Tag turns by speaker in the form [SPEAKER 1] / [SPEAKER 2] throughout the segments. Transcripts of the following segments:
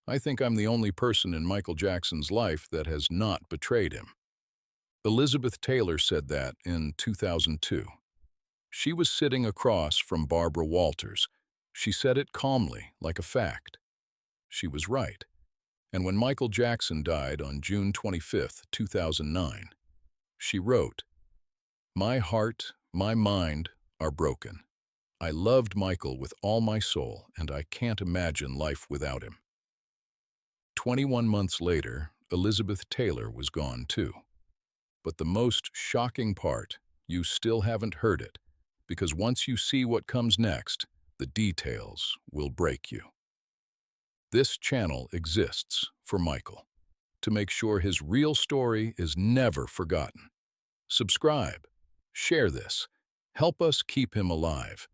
[SPEAKER 1] I think I'm the only person in Michael Jackson's life that has not betrayed him. Elizabeth Taylor said that in 2002. She was sitting across from Barbara Walters. She said it calmly, like a fact. She was right. And when Michael Jackson died on June 25, 2009, she wrote, "My heart, my mind are broken. I loved Michael with all my soul, and I can't imagine life without him." 21 months later, Elizabeth Taylor was gone too. But the most shocking part, you still haven't heard it, because once you see what comes next, the details will break you. This channel exists for Michael, to make sure his real story is never forgotten. Subscribe, share this, help us keep him alive.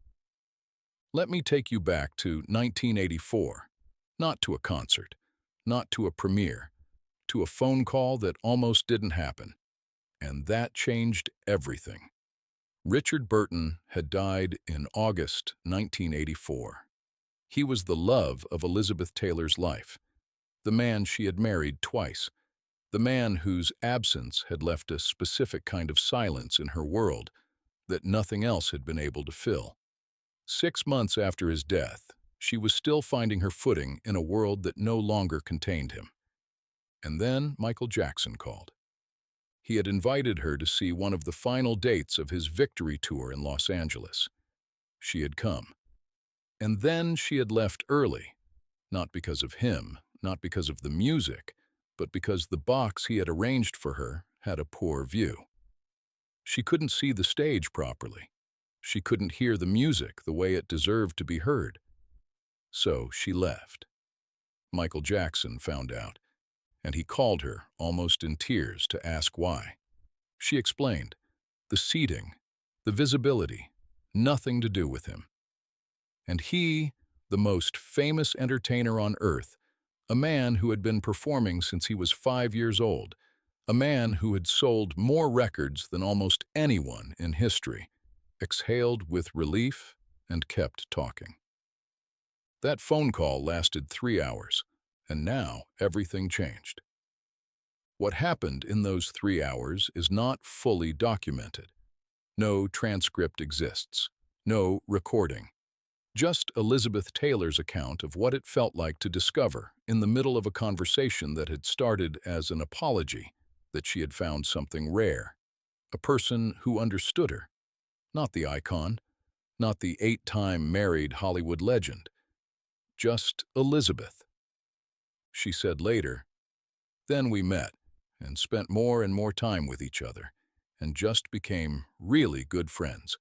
[SPEAKER 1] Let me take you back to 1984, not to a concert, not to a premiere, to a phone call that almost didn't happen. And that changed everything. Richard Burton had died in August 1984. He was the love of Elizabeth Taylor's life, the man she had married twice, the man whose absence had left a specific kind of silence in her world that nothing else had been able to fill. 6 months after his death, she was still finding her footing in a world that no longer contained him. And then Michael Jackson called. He had invited her to see one of the final dates of his Victory Tour in Los Angeles. She had come. And then she had left early, not because of him, not because of the music, but because the box he had arranged for her had a poor view. She couldn't see the stage properly. She couldn't hear the music the way it deserved to be heard. So she left. Michael Jackson found out, and he called her, almost in tears, to ask why. She explained, the seating, the visibility, nothing to do with him. And he, the most famous entertainer on earth, a man who had been performing since he was 5 years old, a man who had sold more records than almost anyone in history, exhaled with relief and kept talking. That phone call lasted 3 hours, and now everything changed. What happened in those 3 hours is not fully documented. No transcript exists, no recording. Just Elizabeth Taylor's account of what it felt like to discover, in the middle of a conversation that had started as an apology, that she had found something rare, a person who understood her, not the icon, not the 8-time married Hollywood legend, just Elizabeth. She said later, "Then we met and spent more and more time with each other and just became really good friends,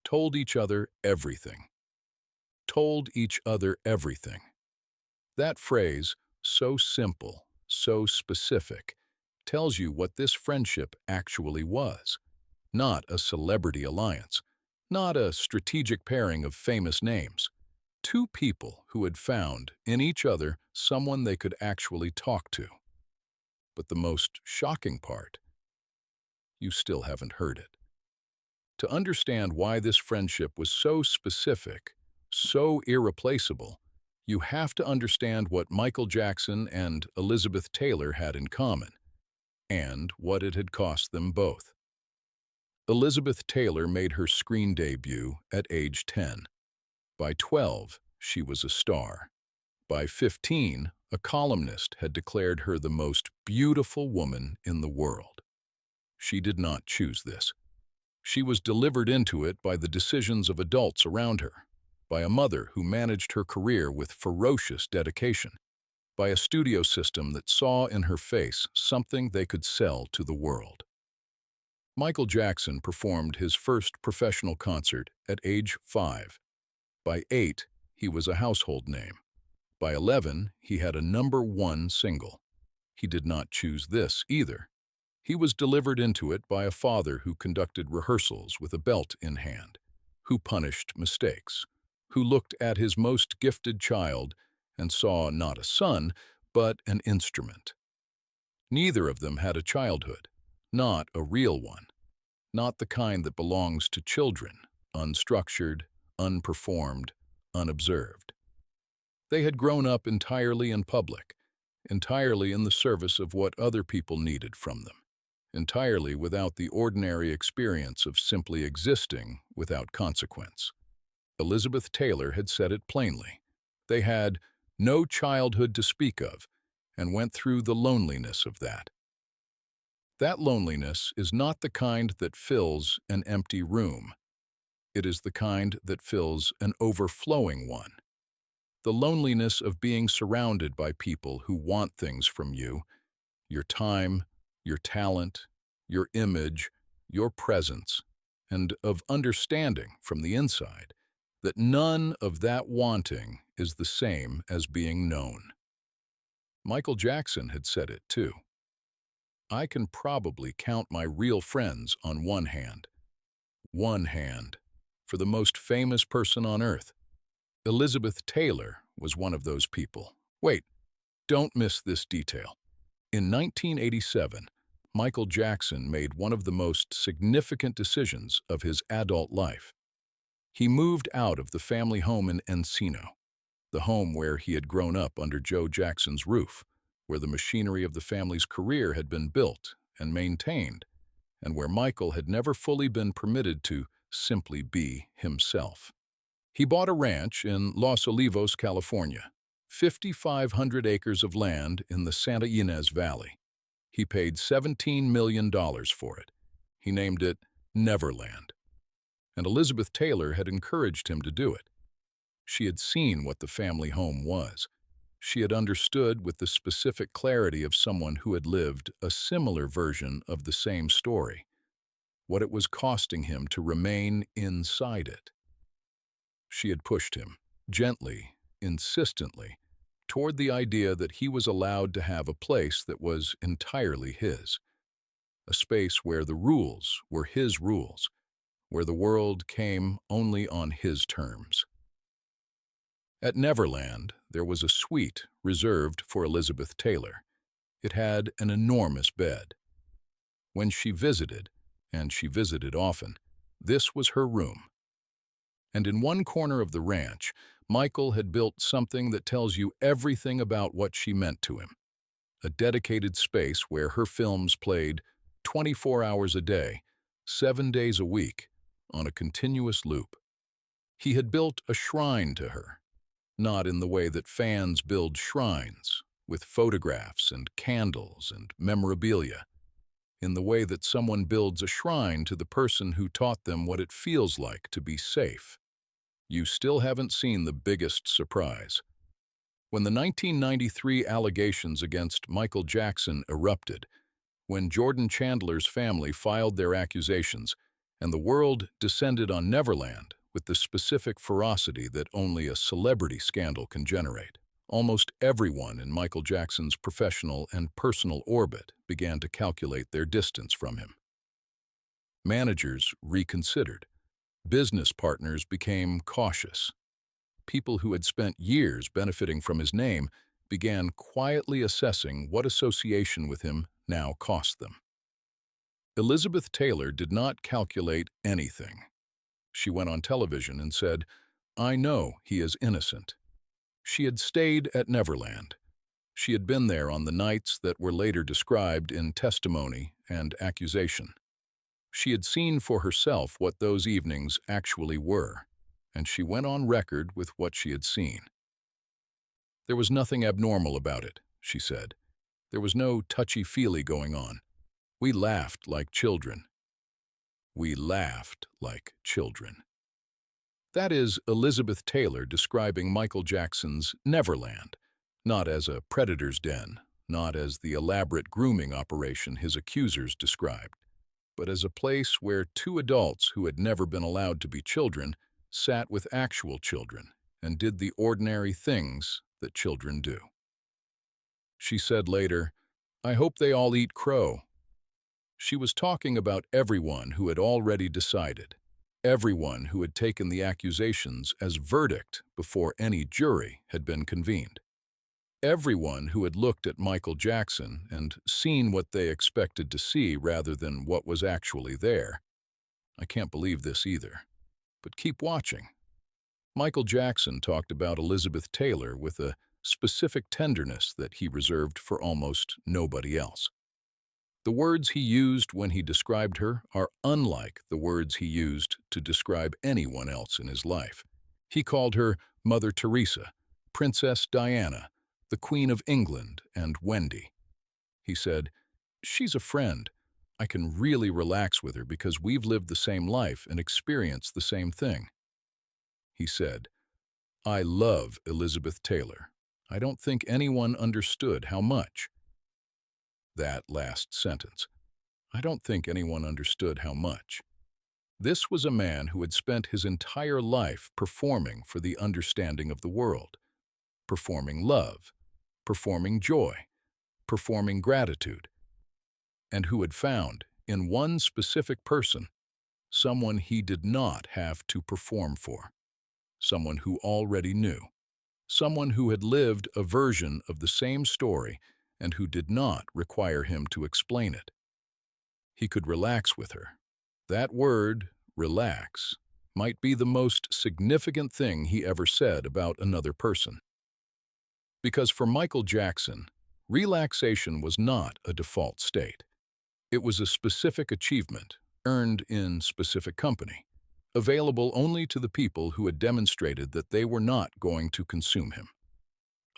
[SPEAKER 1] told each other everything. Told each other everything." That phrase, so simple, so specific, tells you what this friendship actually was. Not a celebrity alliance, not a strategic pairing of famous names. Two people who had found in each other someone they could actually talk to. But the most shocking part, you still haven't heard it. To understand why this friendship was so specific, so irreplaceable, you have to understand what Michael Jackson and Elizabeth Taylor had in common, and what it had cost them both. Elizabeth Taylor made her screen debut at age 10. By 12, she was a star. By 15, a columnist had declared her the most beautiful woman in the world. She did not choose this. She was delivered into it by the decisions of adults around her, by a mother who managed her career with ferocious dedication, by a studio system that saw in her face something they could sell to the world. Michael Jackson performed his first professional concert at age 5. By 8, he was a household name. By 11, he had a #1 single. He did not choose this either. He was delivered into it by a father who conducted rehearsals with a belt in hand, who punished mistakes, who looked at his most gifted child and saw not a son, but an instrument. Neither of them had a childhood, not a real one, not the kind that belongs to children, unstructured, unperformed, unobserved. They had grown up entirely in public, entirely in the service of what other people needed from them, entirely without the ordinary experience of simply existing without consequence. Elizabeth Taylor had said it plainly. They had no childhood to speak of and went through the loneliness of that. That loneliness is not the kind that fills an empty room. It is the kind that fills an overflowing one. The loneliness of being surrounded by people who want things from you, your time, your talent, your image, your presence, and of understanding from the inside that none of that wanting is the same as being known. Michael Jackson had said it too. I can probably count my real friends on one hand. One hand. For the most famous person on earth. Elizabeth Taylor was one of those people. Wait, don't miss this detail. In 1987, Michael Jackson made one of the most significant decisions of his adult life. He moved out of the family home in Encino, the home where he had grown up under Joe Jackson's roof, where the machinery of the family's career had been built and maintained, and where Michael had never fully been permitted to simply be himself. He bought a ranch in Los Olivos, California, 5,500 acres of land in the Santa Ynez Valley. He paid $17 million for it. He named it Neverland. And Elizabeth Taylor had encouraged him to do it. She had seen what the family home was. She had understood with the specific clarity of someone who had lived a similar version of the same story, what it was costing him to remain inside it. She had pushed him, gently, insistently, toward the idea that he was allowed to have a place that was entirely his, a space where the rules were his rules, where the world came only on his terms. At Neverland, there was a suite reserved for Elizabeth Taylor. It had an enormous bed. When she visited, and she visited often, this was her room. And in one corner of the ranch, Michael had built something that tells you everything about what she meant to him. A dedicated space where her films played 24 hours a day, 7 days a week, on a continuous loop. He had built a shrine to her, not in the way that fans build shrines, with photographs and candles and memorabilia, in the way that someone builds a shrine to the person who taught them what it feels like to be safe. You still haven't seen the biggest surprise. When the 1993 allegations against Michael Jackson erupted, when Jordan Chandler's family filed their accusations, and the world descended on Neverland with the specific ferocity that only a celebrity scandal can generate, almost everyone in Michael Jackson's professional and personal orbit began to calculate their distance from him. Managers reconsidered. Business partners became cautious. People who had spent years benefiting from his name began quietly assessing what association with him now cost them. Elizabeth Taylor did not calculate anything. She went on television and said, "I know he is innocent." She had stayed at Neverland. She had been there on the nights that were later described in testimony and accusation. She had seen for herself what those evenings actually were, and she went on record with what she had seen. There was nothing abnormal about it, she said. There was no touchy-feely going on. We laughed like children. We laughed like children. That is Elizabeth Taylor describing Michael Jackson's Neverland, not as a predator's den, not as the elaborate grooming operation his accusers described, but as a place where two adults who had never been allowed to be children sat with actual children and did the ordinary things that children do. She said later, "I hope they all eat crow." She was talking about everyone who had already decided, everyone who had taken the accusations as verdict before any jury had been convened. Everyone who had looked at Michael Jackson and seen what they expected to see rather than what was actually there. I can't believe this either. But keep watching. Michael Jackson talked about Elizabeth Taylor with a specific tenderness that he reserved for almost nobody else. The words he used when he described her are unlike the words he used to describe anyone else in his life. He called her Mother Teresa, Princess Diana, the Queen of England, and Wendy. He said, "She's a friend. I can really relax with her because we've lived the same life and experienced the same thing." He said, "I love Elizabeth Taylor. I don't think anyone understood how much." That last sentence. I don't think anyone understood how much. This was a man who had spent his entire life performing for the understanding of the world, performing love, performing joy, performing gratitude, and who had found, in one specific person, someone he did not have to perform for, someone who already knew, someone who had lived a version of the same story and who did not require him to explain it. He could relax with her. That word, relax, might be the most significant thing he ever said about another person. Because for Michael Jackson, relaxation was not a default state. It was a specific achievement, earned in specific company, available only to the people who had demonstrated that they were not going to consume him.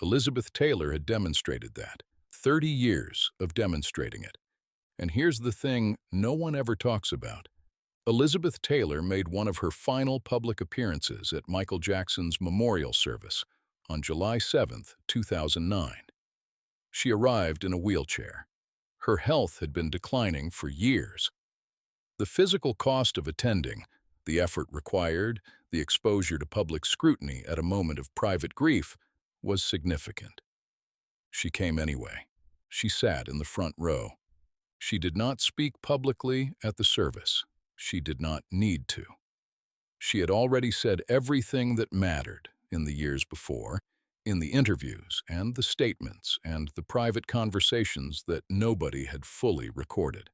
[SPEAKER 1] Elizabeth Taylor had demonstrated that, 30 years of demonstrating it. And here's the thing no one ever talks about. Elizabeth Taylor made one of her final public appearances at Michael Jackson's memorial service on July 7, 2009. She arrived in a wheelchair. Her health had been declining for years. The physical cost of attending, the effort required, the exposure to public scrutiny at a moment of private grief was significant. She came anyway. She sat in the front row. She did not speak publicly at the service. She did not need to. She had already said everything that mattered in the years before, in the interviews and the statements and the private conversations that nobody had fully recorded.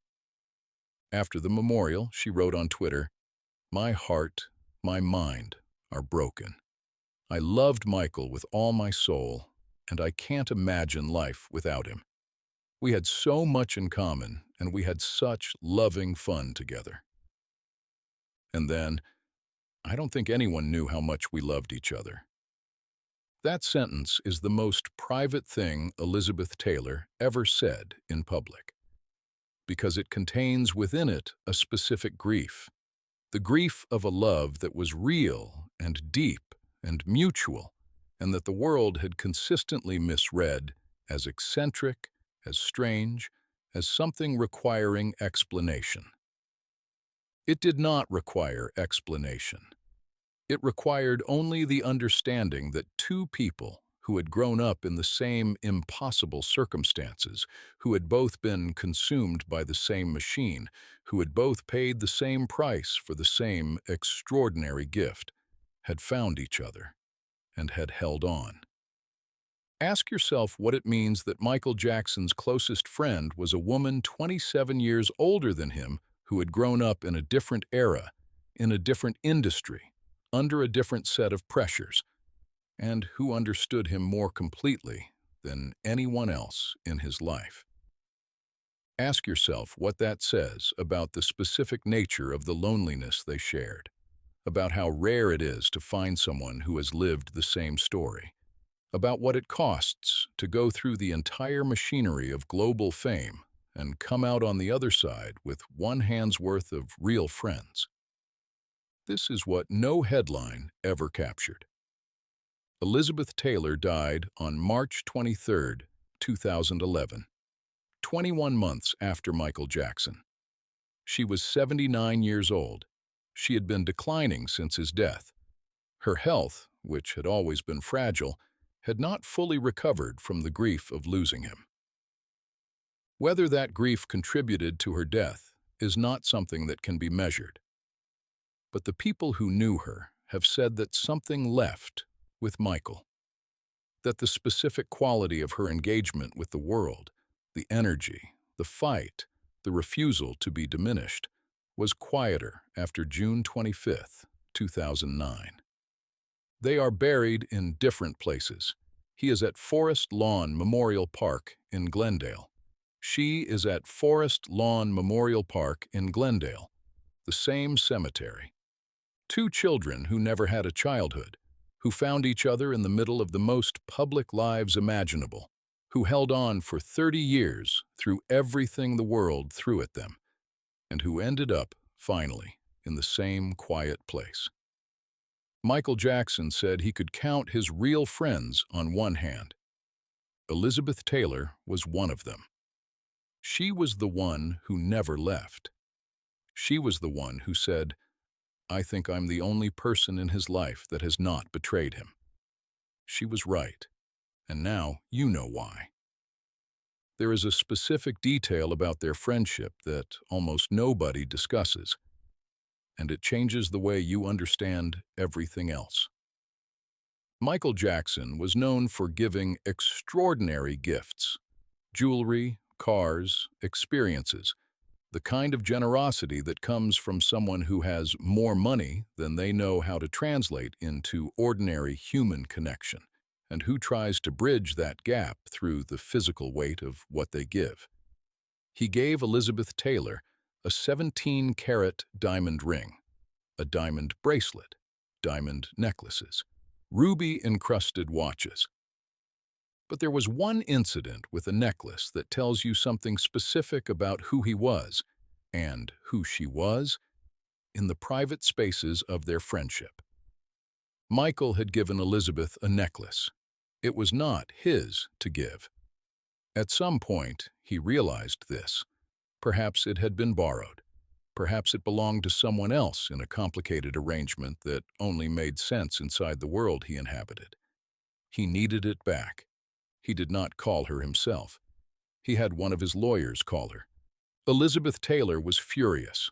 [SPEAKER 1] After the memorial, she wrote on Twitter, "My heart, my mind are broken. I loved Michael with all my soul, and I can't imagine life without him. We had so much in common, and we had such loving fun together." And then, "I don't think anyone knew how much we loved each other." That sentence is the most private thing Elizabeth Taylor ever said in public, because it contains within it a specific grief, the grief of a love that was real and deep and mutual, and that the world had consistently misread as eccentric, as strange, as something requiring explanation. It did not require explanation. It required only the understanding that two people who had grown up in the same impossible circumstances, who had both been consumed by the same machine, who had both paid the same price for the same extraordinary gift, had found each other and had held on. Ask yourself what it means that Michael Jackson's closest friend was a woman 27 years older than him who had grown up in a different era, in a different industry, under a different set of pressures, and who understood him more completely than anyone else in his life. Ask yourself what that says about the specific nature of the loneliness they shared, about how rare it is to find someone who has lived the same story, about what it costs to go through the entire machinery of global fame and come out on the other side with one hand's worth of real friends. This is what no headline ever captured. Elizabeth Taylor died on March 23, 2011, 21 months after Michael Jackson. She was 79 years old. She had been declining since his death. Her health, which had always been fragile, had not fully recovered from the grief of losing him. Whether that grief contributed to her death is not something that can be measured. But the people who knew her have said that something left with Michael, that the specific quality of her engagement with the world, the energy, the fight, the refusal to be diminished, was quieter after June 25, 2009. They are buried in different places. He is at Forest Lawn Memorial Park in Glendale. She is at Forest Lawn Memorial Park in Glendale, the same cemetery. Two children who never had a childhood, who found each other in the middle of the most public lives imaginable, who held on for 30 years through everything the world threw at them, and who ended up, finally, in the same quiet place. Michael Jackson said he could count his real friends on one hand. Elizabeth Taylor was one of them. She was the one who never left. She was the one who said, "I think I'm the only person in his life that has not betrayed him." She was right, and now you know why. There is a specific detail about their friendship that almost nobody discusses, and it changes the way you understand everything else. Michael Jackson was known for giving extraordinary gifts: jewelry, cars, experiences, the kind of generosity that comes from someone who has more money than they know how to translate into ordinary human connection, and who tries to bridge that gap through the physical weight of what they give. He gave Elizabeth Taylor a 17-carat diamond ring, a diamond bracelet, diamond necklaces, ruby-encrusted watches. But there was one incident with a necklace that tells you something specific about who he was and who she was in the private spaces of their friendship. Michael had given Elizabeth a necklace. It was not his to give. At some point, he realized this. Perhaps it had been borrowed. Perhaps it belonged to someone else in a complicated arrangement that only made sense inside the world he inhabited. He needed it back. He did not call her himself. He had one of his lawyers call her. Elizabeth Taylor was furious.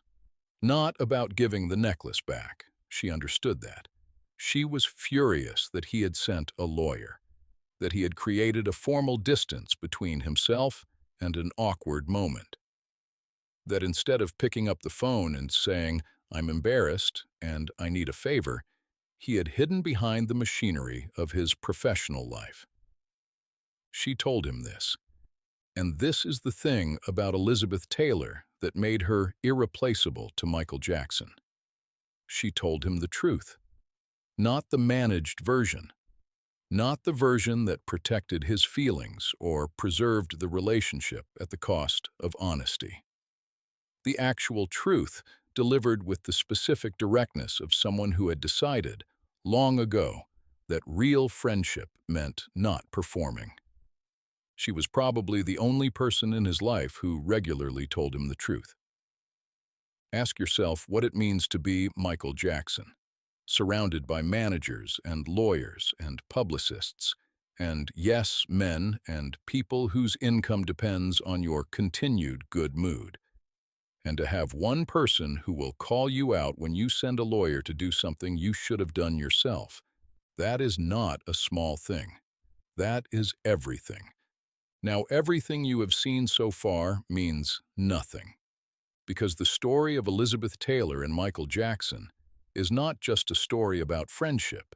[SPEAKER 1] Not about giving the necklace back. She understood that. She was furious that he had sent a lawyer, that he had created a formal distance between himself and an awkward moment. That instead of picking up the phone and saying, "I'm embarrassed and I need a favor," he had hidden behind the machinery of his professional life. She told him this. And this is the thing about Elizabeth Taylor that made her irreplaceable to Michael Jackson. She told him the truth, not the managed version, not the version that protected his feelings or preserved the relationship at the cost of honesty. The actual truth delivered with the specific directness of someone who had decided, long ago, that real friendship meant not performing. She was probably the only person in his life who regularly told him the truth. Ask yourself what it means to be Michael Jackson, surrounded by managers and lawyers and publicists, and yes men and people whose income depends on your continued good mood. And to have one person who will call you out when you send a lawyer to do something you should have done yourself. That is not a small thing. That is everything. Now, everything you have seen so far means nothing, because the story of Elizabeth Taylor and Michael Jackson is not just a story about friendship.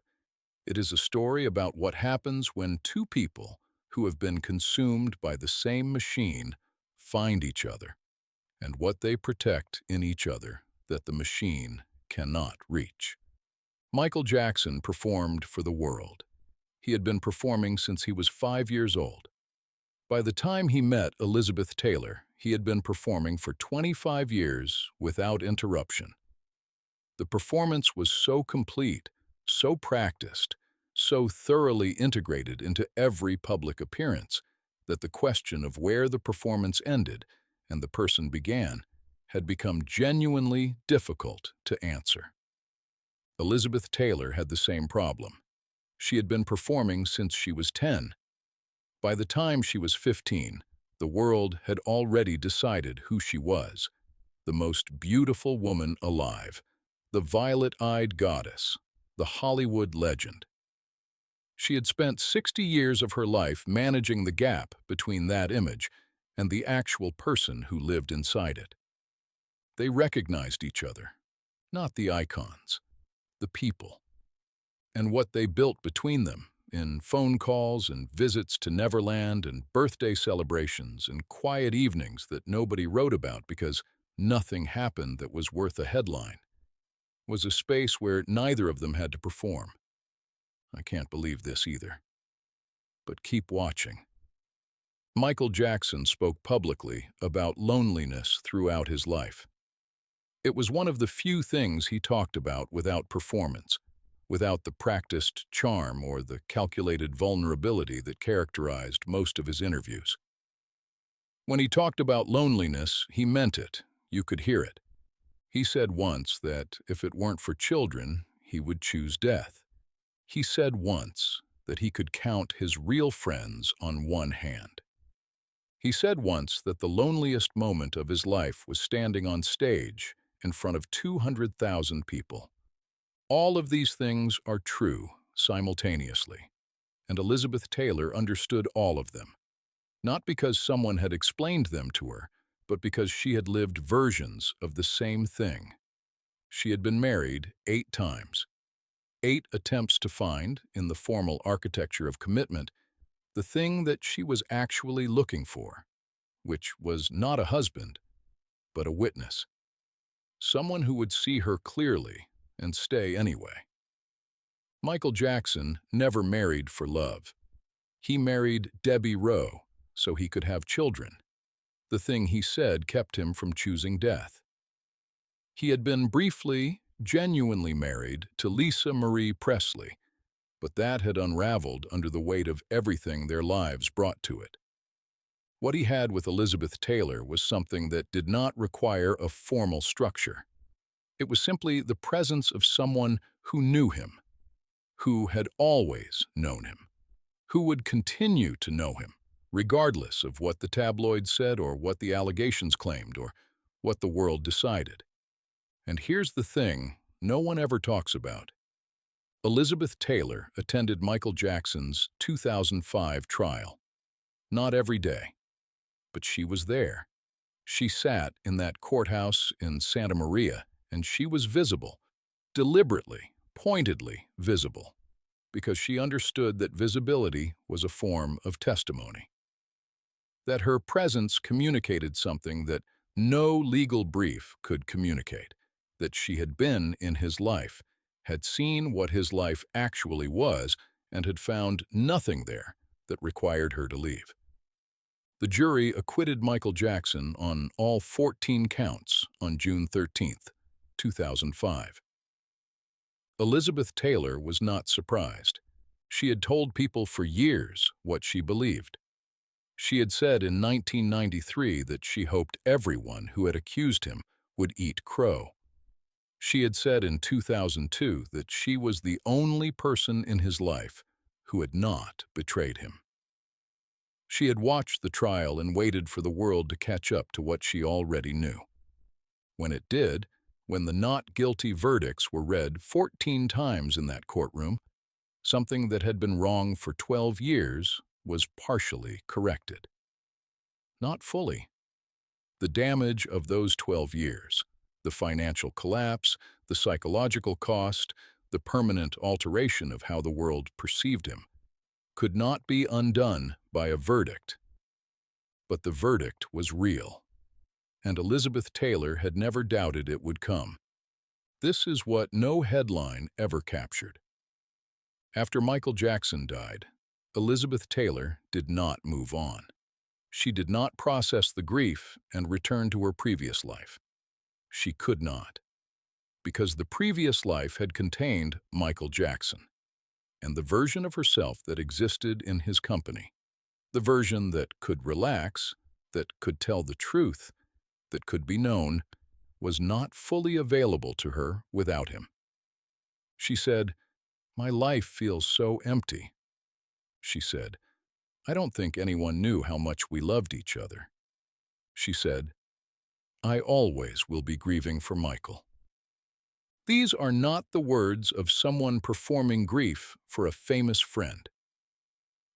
[SPEAKER 1] It is a story about what happens when two people who have been consumed by the same machine find each other, and what they protect in each other that the machine cannot reach. Michael Jackson performed for the world. He had been performing since he was 5 years old. By the time he met Elizabeth Taylor, he had been performing for 25 years without interruption. The performance was so complete, so practiced, so thoroughly integrated into every public appearance that the question of where the performance ended and the person began had become genuinely difficult to answer. Elizabeth Taylor had the same problem. She had been performing since she was 10. By the time she was 15, the world had already decided who she was, the most beautiful woman alive, the violet-eyed goddess, the Hollywood legend. She had spent 60 years of her life managing the gap between that image and the actual person who lived inside it. They recognized each other, not the icons, the people. and what they built between them in phone calls and visits to Neverland and birthday celebrations and quiet evenings that nobody wrote about because nothing happened that was worth a headline, was a space where neither of them had to perform. I can't believe this either. But keep watching. Michael Jackson spoke publicly about loneliness throughout his life. It was one of the few things he talked about without performance, without the practiced charm or the calculated vulnerability that characterized most of his interviews. When he talked about loneliness, he meant it. You could hear it. He said once that if it weren't for children, he would choose death. He said once that he could count his real friends on one hand. He said once that the loneliest moment of his life was standing on stage in front of 200,000 people. All of these things are true simultaneously, and Elizabeth Taylor understood all of them, not because someone had explained them to her, but because she had lived versions of the same thing. She had been married 8 times, 8 attempts to find, in the formal architecture of commitment, the thing that she was actually looking for, which was not a husband, but a witness. Someone who would see her clearly and stay anyway. Michael Jackson never married for love. He married Debbie Rowe so he could have children. The thing he said kept him from choosing death. He had been briefly, genuinely married to Lisa Marie Presley, but that had unraveled under the weight of everything their lives brought to it. What he had with Elizabeth Taylor was something that did not require a formal structure. It was simply the presence of someone who knew him, who had always known him, who would continue to know him, regardless of what the tabloids said or what the allegations claimed or what the world decided. And here's the thing no one ever talks about. Elizabeth Taylor attended Michael Jackson's 2005 trial. Not every day, but she was there. She sat in that courthouse in Santa Maria, and she was visible, deliberately, pointedly visible, because she understood that visibility was a form of testimony. That her presence communicated something that no legal brief could communicate, that she had been in his life, had seen what his life actually was, and had found nothing there that required her to leave. The jury acquitted Michael Jackson on all 14 counts on June 13, 2005. Elizabeth Taylor was not surprised. She had told people for years what she believed. She had said in 1993 that she hoped everyone who had accused him would eat crow. She had said in 2002 that she was the only person in his life who had not betrayed him. She had watched the trial and waited for the world to catch up to what she already knew. When it did, when the not guilty verdicts were read 14 times in that courtroom, something that had been wrong for 12 years was partially corrected. Not fully. The damage of those 12 years, the financial collapse, the psychological cost, the permanent alteration of how the world perceived him, could not be undone by a verdict. But the verdict was real, and Elizabeth Taylor had never doubted it would come. This is what no headline ever captured. After Michael Jackson died, Elizabeth Taylor did not move on. She did not process the grief and return to her previous life. She could not, because the previous life had contained Michael Jackson, and the version of herself that existed in his company, the version that could relax, that could tell the truth, that could be known, was not fully available to her without him. She said, "My life feels so empty." She said, "I don't think anyone knew how much we loved each other." She said, "I always will be grieving for Michael." These are not the words of someone performing grief for a famous friend.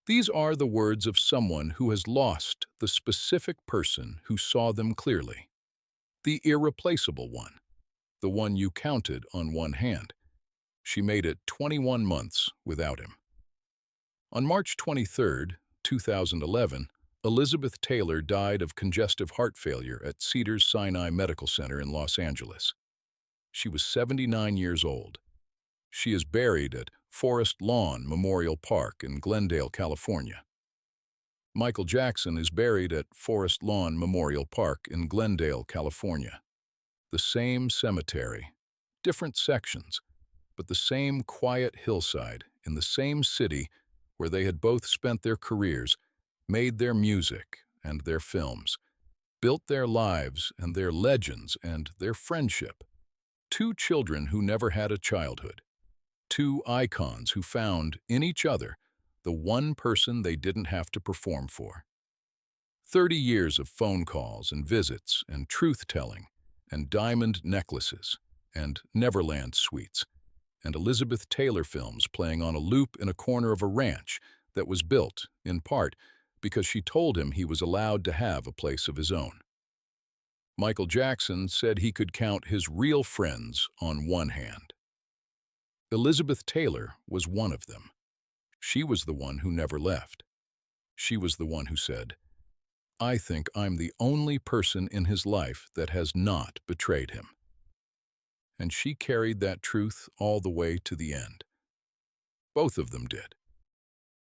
[SPEAKER 1] These are the words of someone who has lost the specific person who saw them clearly, the irreplaceable one, the one you counted on one hand. She made it 21 months without him. On March 23, 2011, Elizabeth Taylor died of congestive heart failure at Cedars-Sinai Medical Center in Los Angeles. She was 79 years old. She is buried at Forest Lawn Memorial Park in Glendale, California. Michael Jackson is buried at Forest Lawn Memorial Park in Glendale, California. The same cemetery, different sections, but the same quiet hillside in the same city where they had both spent their careers, made their music and their films, built their lives and their legends and their friendship. Two children who never had a childhood. Two icons who found, in each other, the one person they didn't have to perform for. 30 years of phone calls and visits and truth-telling and diamond necklaces and Neverland suites and Elizabeth Taylor films playing on a loop in a corner of a ranch that was built, in part, because she told him he was allowed to have a place of his own. Michael Jackson said he could count his real friends on one hand. Elizabeth Taylor was one of them. She was the one who never left. She was the one who said, "I think I'm the only person in his life that has not betrayed him." And she carried that truth all the way to the end. Both of them did.